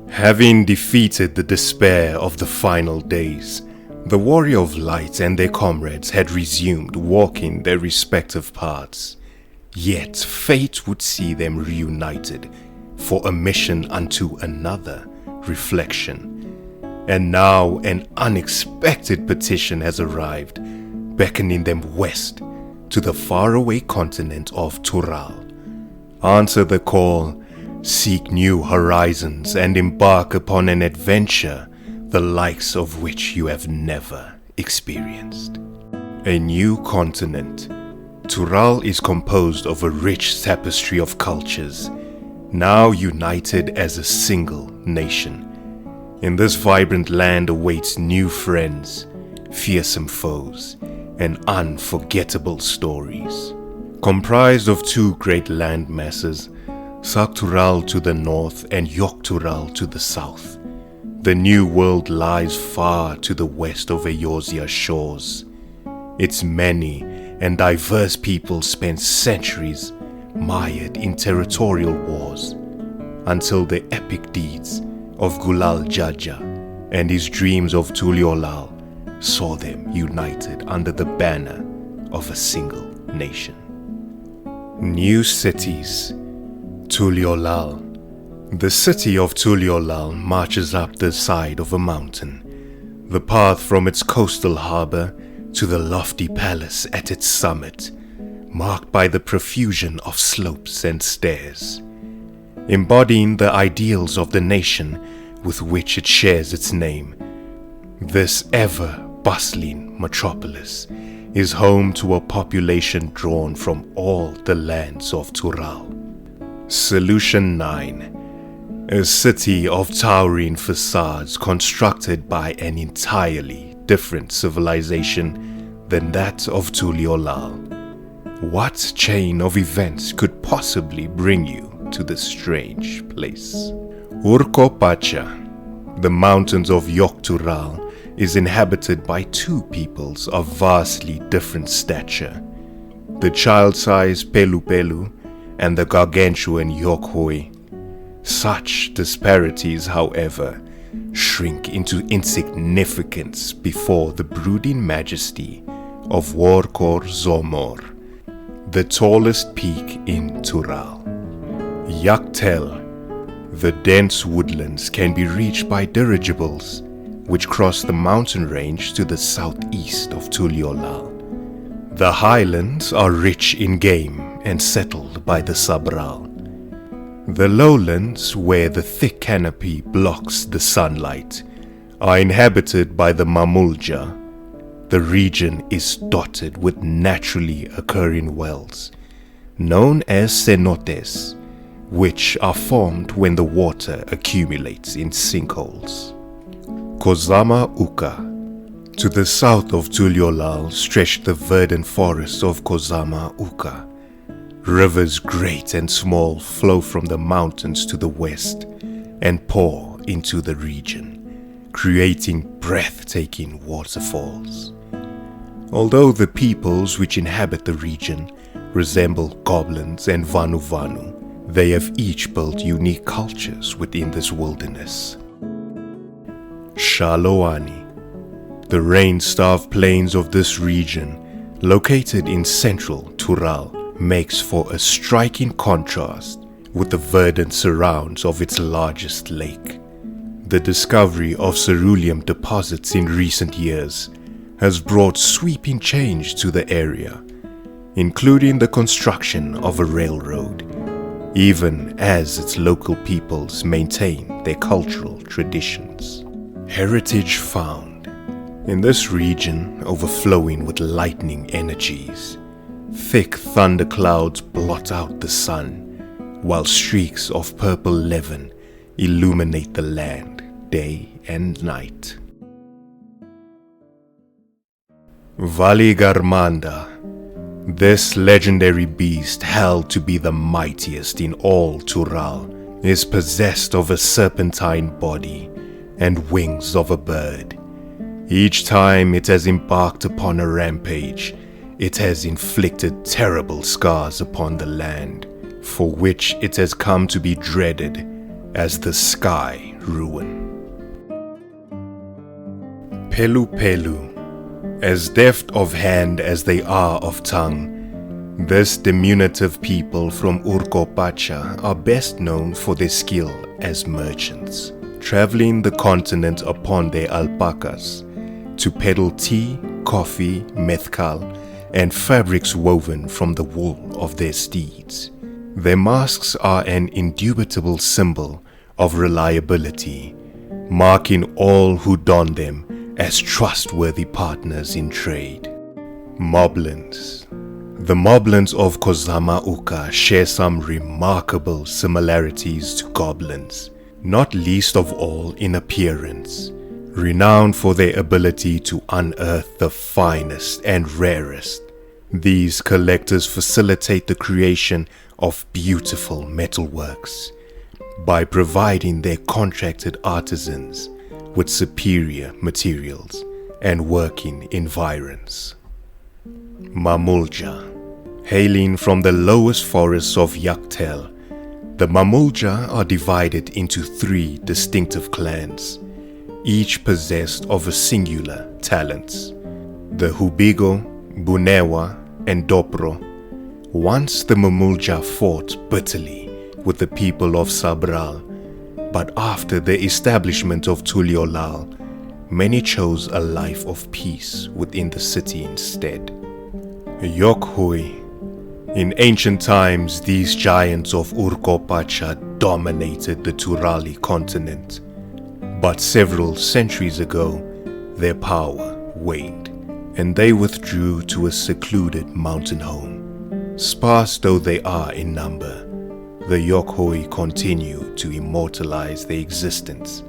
Having defeated the despair of the final days, the Warrior of Light and their comrades had resumed walking their respective paths. Yet fate would see them reunited for a mission unto another reflection. And now an unexpected petition has arrived, beckoning them west to the faraway continent of Tural. Answer the call, seek new horizons, and embark upon an adventure the likes of which you have never experienced. A new continent. Tural is composed of a rich tapestry of cultures, now united as a single nation. In this vibrant land awaits new friends, fearsome foes, and unforgettable stories. Comprised of two great land masses, Saktural to the north and Yoktural to the south, the new world lies far to the west of Eosia's shores. Its many and diverse people spent centuries mired in territorial wars, until the epic deeds of Gulal Jaja and his dreams of Tuliolal saw them united under the banner of a single nation. New cities. Tuliolal. The city of Tuliolal marches up the side of a mountain. The path from its coastal harbor to the lofty palace at its summit, marked by the profusion of slopes and stairs. Embodying the ideals of the nation with which it shares its name, this ever-bustling metropolis is home to a population drawn from all the lands of Tural. Solution 9. A city of towering facades constructed by an entirely different civilization than that of Tuliolal. What chain of events could possibly bring you to this strange place? Urkopacha, the mountains of Yoktural, is inhabited by two peoples of vastly different stature. The child-sized Pelupelu and the gargantuan Yokhoi. Such disparities, however, shrink into insignificance before the brooding majesty of Workor Zomor, the tallest peak in Tural. Yaktel. The dense woodlands can be reached by dirigibles, which cross the mountain range to the southeast of Tuliolal. The highlands are rich in game and settled by the Sabral. The lowlands, where the thick canopy blocks the sunlight, are inhabited by the Mamulja. The region is dotted with naturally occurring wells, known as cenotes, which are formed when the water accumulates in sinkholes. Kozama Uka. To the south of Tuliolal stretch the verdant forests of Kozama Uka. Rivers great and small flow from the mountains to the west and pour into the region, creating breathtaking waterfalls. Although the peoples which inhabit the region resemble goblins and Vanu, they have each built unique cultures within this wilderness. Shaloani. The rain-starved plains of this region, located in central Tural, makes for a striking contrast with the verdant surrounds of its largest lake. The discovery of ceruleum deposits in recent years has brought sweeping change to the area, including the construction of a railroad, even as its local peoples maintain their cultural traditions. Heritage found. In this region, overflowing with lightning energies, thick thunderclouds blot out the sun, while streaks of purple levin illuminate the land day and night. Valigarmanda. This legendary beast, held to be the mightiest in all Tural, is possessed of a serpentine body and wings of a bird. Each time it has embarked upon a rampage, it has inflicted terrible scars upon the land, for which it has come to be dreaded as the sky ruin. Pelu Pelu, as deft of hand as they are of tongue, this diminutive people from Urkopacha are best known for their skill as merchants, traveling the continent upon their alpacas to peddle tea, coffee, mezcal, and fabrics woven from the wool of their steeds. Their masks are an indubitable symbol of reliability, marking all who don them as trustworthy partners in trade. Moblins. The Moblins of Kozama Uka share some remarkable similarities to goblins, not least of all in appearance. Renowned for their ability to unearth the finest and rarest, these collectors facilitate the creation of beautiful metalworks by providing their contracted artisans with superior materials and working environs. Mamulja. Hailing from the lowest forests of Yaktel, the Mamulja are divided into 3 distinctive clans, each possessed of a singular talents. The Hubigo, Bunewa, and Dobro. Once the Mamulja fought bitterly with the people of Sabral, but after the establishment of Tuliolal, many chose a life of peace within the city instead. Yokhui. In ancient times, these giants of Urkopacha dominated the Turali continent, but several centuries ago, their power waned, and they withdrew to a secluded mountain home. Sparse though they are in number, the Yokhoi continue to immortalize their existence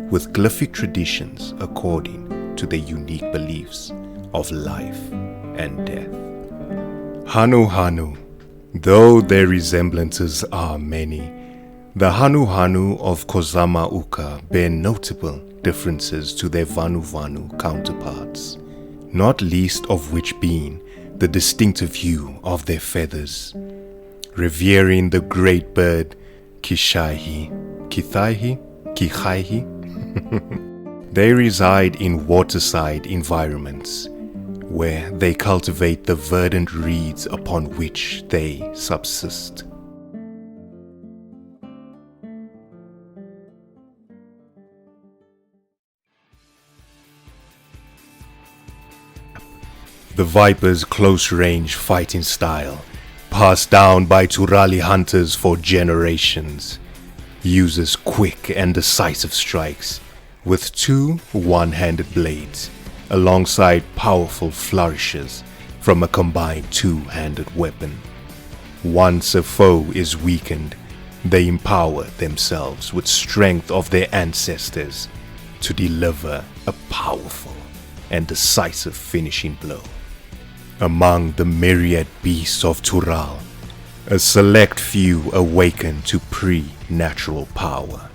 with glyphic traditions according to their unique beliefs of life and death. Hanu Hanu. Though their resemblances are many, the Hanu Hanu of Kozama Uka bear notable differences to their Vanu Vanu counterparts, not least of which being the distinctive hue of their feathers. Revering the great bird Kishaihi, Kihaihi, they reside in waterside environments, where they cultivate the verdant reeds upon which they subsist. The Viper's close-range fighting style, passed down by Turali hunters for generations, uses quick and decisive strikes with 2 one-handed blades, alongside powerful flourishes from a combined 2-handed weapon. Once a foe is weakened, they empower themselves with strength of their ancestors to deliver a powerful and decisive finishing blow. Among the myriad beasts of Tural, a select few awaken to pre-natural power,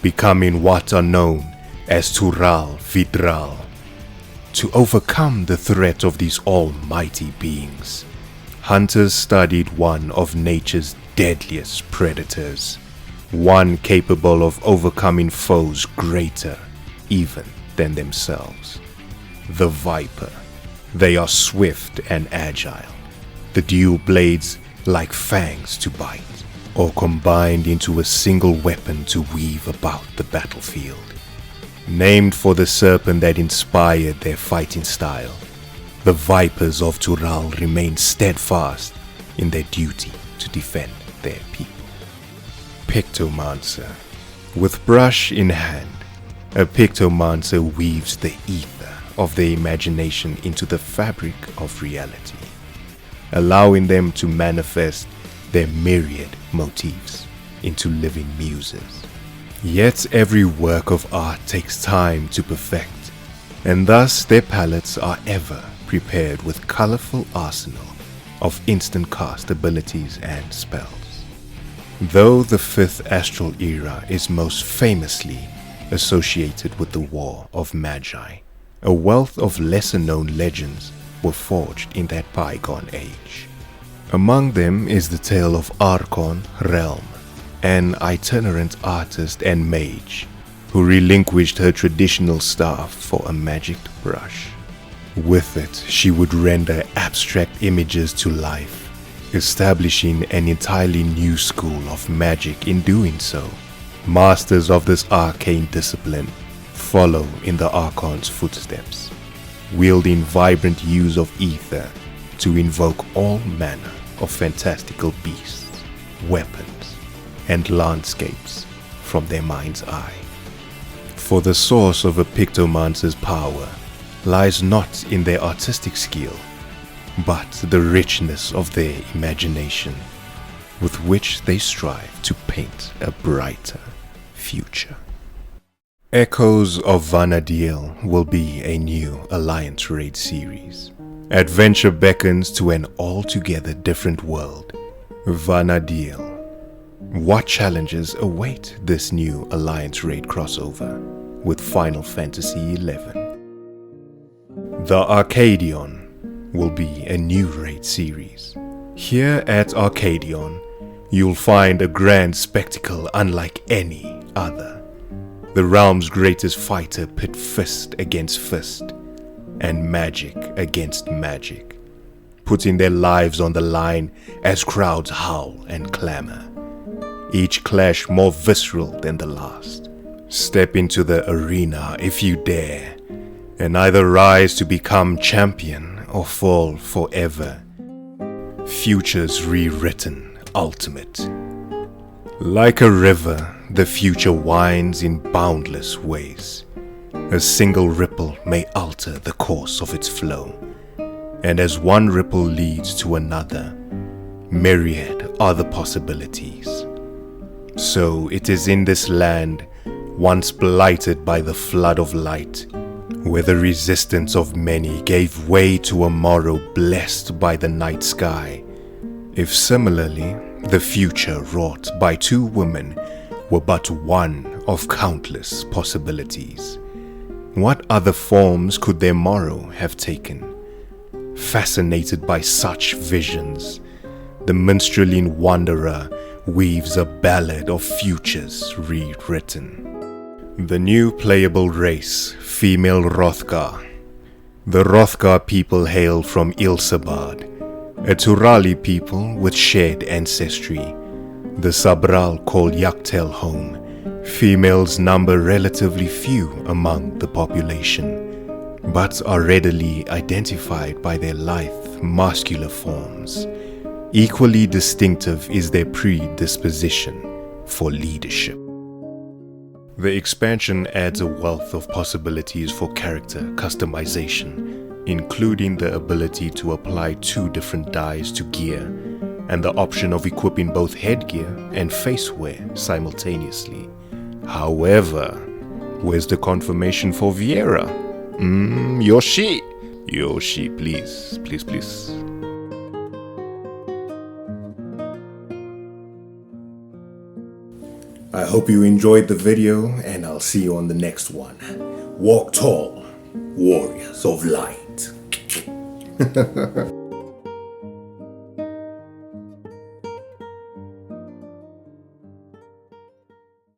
becoming what are known as Tural Vidral. To overcome the threat of these almighty beings, hunters studied one of nature's deadliest predators, one capable of overcoming foes greater even than themselves, the Viper. They are swift and agile, the dual blades like fangs to bite, or combined into a single weapon to weave about the battlefield. Named for the serpent that inspired their fighting style, the Vipers of Tural remain steadfast in their duty to defend their people. Pictomancer. With brush in hand, a pictomancer weaves the ether of their imagination into the fabric of reality, allowing them to manifest their myriad motifs into living muses. Yet every work of art takes time to perfect, and thus their palettes are ever prepared with colorful arsenal of instant cast abilities and spells. Though the 5th astral era is most famously associated with the War of Magi, a wealth of lesser-known legends were forged in that bygone age. Among them is the tale of Archon Realm, an itinerant artist and mage who relinquished her traditional staff for a magicked brush. With it, she would render abstract images to life, establishing an entirely new school of magic in doing so. Masters of this arcane discipline follow in the Archon's footsteps, wielding vibrant hues of ether to invoke all manner of fantastical beasts, weapons, and landscapes from their mind's eye. For the source of a pictomancer's power lies not in their artistic skill, but the richness of their imagination, with which they strive to paint a brighter future. Echoes of Vana'diel will be a new Alliance Raid series. Adventure beckons to an altogether different world, Vana'diel. What challenges await this new Alliance Raid crossover with Final Fantasy XI? The Arcadion will be a new raid series. Here at Arcadion, you'll find a grand spectacle unlike any other. The realm's greatest fighter pit fist against fist, and magic against magic, putting their lives on the line as crowds howl and clamor, each clash more visceral than the last. Step into the arena if you dare, and either rise to become champion or fall forever. Futures rewritten, ultimate. Like a river, the future winds in boundless ways. A single ripple may alter the course of its flow, and as one ripple leads to another, myriad are the possibilities. So it is in this land, once blighted by the flood of light, where the resistance of many gave way to a morrow blessed by the night sky. If similarly, the future wrought by two women were but one of countless possibilities, what other forms could their morrow have taken? Fascinated by such visions, the minstrelline wanderer weaves a ballad of futures rewritten. The new playable race, female Hrothgar. The Hrothgar people hail from Ilsabard, a Turali people with shared ancestry. The Sabral call Yaktel home. Females number relatively few among the population, but are readily identified by their lithe, muscular forms. Equally distinctive is their predisposition for leadership. The expansion adds a wealth of possibilities for character customization, including the ability to apply 2 different dyes to gear, and the option of equipping both headgear and facewear simultaneously. However, where's the confirmation for Viera? Yoshi, please. I hope you enjoyed the video, and I'll see you on the next one. Walk tall, warriors of light.